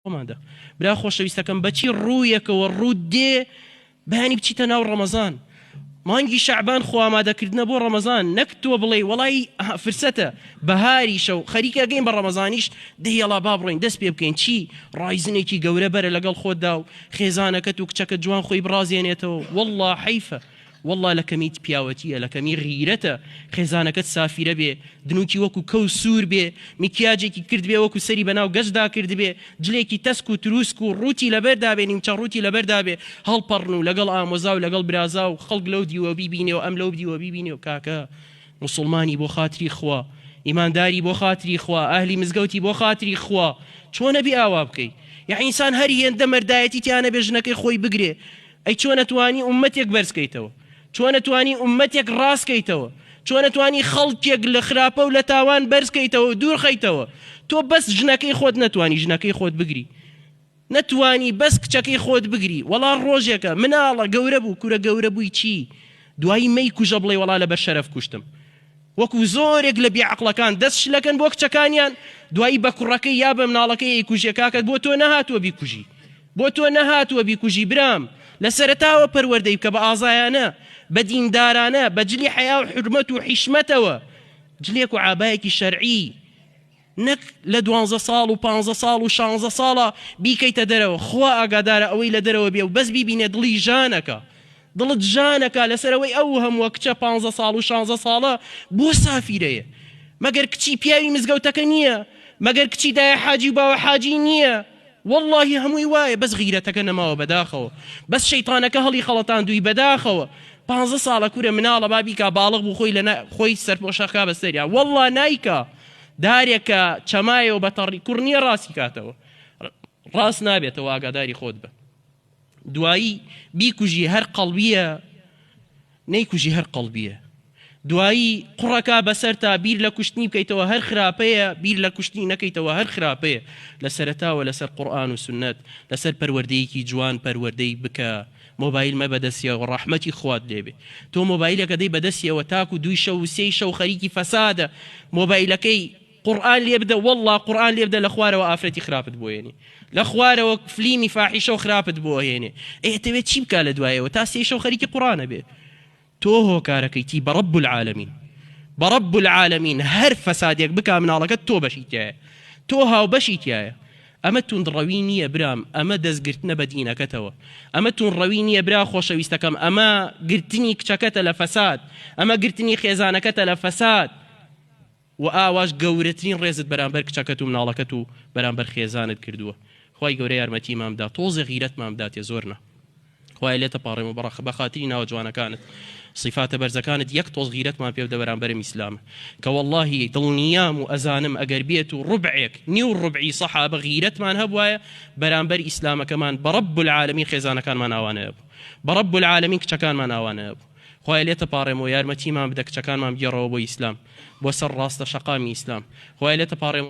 ماده برا خۆشەویستەکەم بەچی ڕوویەکەوە ڕوو دێ بەیانی بچیتە ناو ڕەمەزان مانگی شەعبان خۆ ئامادەکردنە بۆ ڕەمەزان نەک تۆ بڵێ وەڵی فرسەتە بەهاری شەو خەریکە گەین بە ڕەمەزانیش دەیەڵا با بڕۆین دەست پێ بکەین چی ڕایزنێکی گەورە بەرە لەگەڵ خۆتدا و خێزانەکەت و کچەکە جوان خۆی برازێنێتەوە والله حیفە والله لە کەمیت پیاوەتیە لە کەمی غیرەتە خێزانەکەت سافیرە بێ دنوکی وەکو کەو سوور بێ میکیاجێکی کرد بێ وەکو سەری بەناو گەشتدا کرد بێ جلێکی تەسک و تروسک و ڕووتی لەبەردا بێ نیمچە ڕووتی لەبەردا بێ هەڵپەڕن و لەگەڵ ئامۆزا و لەگەڵ برازا و خەڵک لەو دیوە بیبینێ و ئەم لەو دیوە بیبینێ و کاکە موسڵمانی بۆ خاتری خوا ئیمانداری بۆ خاتری خوا ئەهلی مزگەوتی بۆ خاتری خوا چۆنە بێ ئاوا بکەی یعنی ئینسان هەر هێندە مەردایەتی تیانە بێ ژنەکەی خۆی بگرێ ئەی چۆن ئەتوانی ئومەتێک بەرزکەیتەوە چۆن ئەتوانی ئومەتێک ڕاستکەیتەوە چۆن ئەتوانی خەڵکێک لە خراپە و لە تاوان بەرزکەیتەوە دوور خەیتەوە تۆ بەس ژنەکەی خۆت نەتوانی ژنەکەی خۆت بگری نەتوانی بەس کچەکەی خۆت بگری وەڵا ڕۆژێکە مناڵە گەورە بوو کورە گەورە بووی چی دوایی مەی کوژە بڵێ وەڵا لەبەر شەرەف کوشتم وەکو زۆرێک لە بیعەقڵەکان دەست شلەکەن بۆ کچەکانیان دوایی بە کوڕەکەی یا بە مناڵەکەی کوژێ کاکەت بۆ تۆ نەهاتووە بیکوژی بۆ تۆ نەهاتووە بیکوژی برام لە سەرەتاوە پەروەردەی بکە بە ئازایانە بە دیندارانە بە جلی حیا و حرمەت و حیشمەتەوە جلێک و عابایەکی شەرعی نەک لە 12 ساڵ و 15 ساڵ و 16 ساڵە بیکەیتە دەرەوە خوا ئاگادارە ئەوەی لە دەرەوە بێ و بەس بیبینێ دڵی ژانەکە دڵت ژانەکە لەسەرەوەی ئەو هەمووە کچە 15 ساڵ و 16 ساڵە بۆ سافیرەیە مەگەر کچی پیاوی مزگەوتەکە نییە مەگەر کچی دایە حاجی و باوە حاجی نییە والله هەمووی وایە بەس غیرەتەکە نەماوە بەداخەوە بەس شەیطانەکە هەڵی خەڵەتان دوی بەداخەوە 15 ساڵە کوورە مناڵە بابیکا باڵغ بوو خۆی سەرپۆشەکە بەسەریا والله نایکە دارێکە چەمایەوە بەتەڕی کوڕ نییە ڕاستی کاتەوە ڕاست نابێتەوە ئاگاداری خۆت بە دوایی بیکوژی هەر قەڵبیە نەیکوژی هەر قەڵبیە دوایی قوڕەکە بەسەر تا بیر لە کوشتنی بکەیتەوە هەر خراپەیە بیر لە کوشتنی نەکەیتەوە هەر خراپەیە لە سەرەتاوە لەسەر قورئان و سنەت لەسەر پەروەردەیەکی جوان پەروەردەی بکە مۆبایل مە بەدەستیەوە ڕەحمەتی خوات لێبێ تۆ مۆبایلەکە دەی بەدەستیەوە تاکو 2 شەو و 3 شەو خەریکی فەسادە مۆبایلەکەی قورئان لێ بدە والله قورئان لێ بدە لە خوارەوە ئافرەتی خراپت بۆهێنێ لە خوارەوە فلیمی فاحیشە و خراپت بۆهێنێ ئەتەوێت چی بکە لە دوایەوە تا 3 شەو خەریکی قورئانە بێ تۆ هۆکارەکەیتی بە رەب العالەمین بە رەب العالەمین هەر فەسادێک بکە مناڵەکەت تۆ بەشی تایە تۆ هاوبەشی تایە ئەمە توندڕەوی نییە برام ئەمە دەستگرتنە بە دینەکەتەوە ئەمە توندڕەوی نییە برا خۆشەویستەکەم ئەمە گرتنی کچەکەتە لە فەساد ئەمە گرتنی خێزانەکەتە لە فەساد و ئاواش گەورەترین ڕێزت بەرامبەر کچەکەت و مناڵەکەت و بەرامبەر خێزانت کردووە خوای گەورە یارمەتی مامدا تۆزێ غیرەت مامداتێ زۆرنا خوای لێتە پاڕێم و بە خاتری ناوە جوانەکانت صفاتە بەرزەکانت یەک تۆز غیرەتمان پێ بدە بەرامبەرم ئیسلامە کە واللهی دڵنیام و ئەزانم ئەگەر بێت و ڕوبعێک نیو ڕوبعی سەحابە غیرەتمان هەبوایە بەرامبەر ئیسلامەکەمان بە رەب العالەمین خێزانەکانمان ئاوانە هەبوو بە رەب العالەمین کچەکانمان ئاوانە هەبوو خوای لێتە پاڕێم و یارمەتیمان بدە کچەکانمان بگێڕەوە بۆ ئیسلام بۆ سەر ڕاستە شەقامی ئیسلام خوای لێتە پاڕێم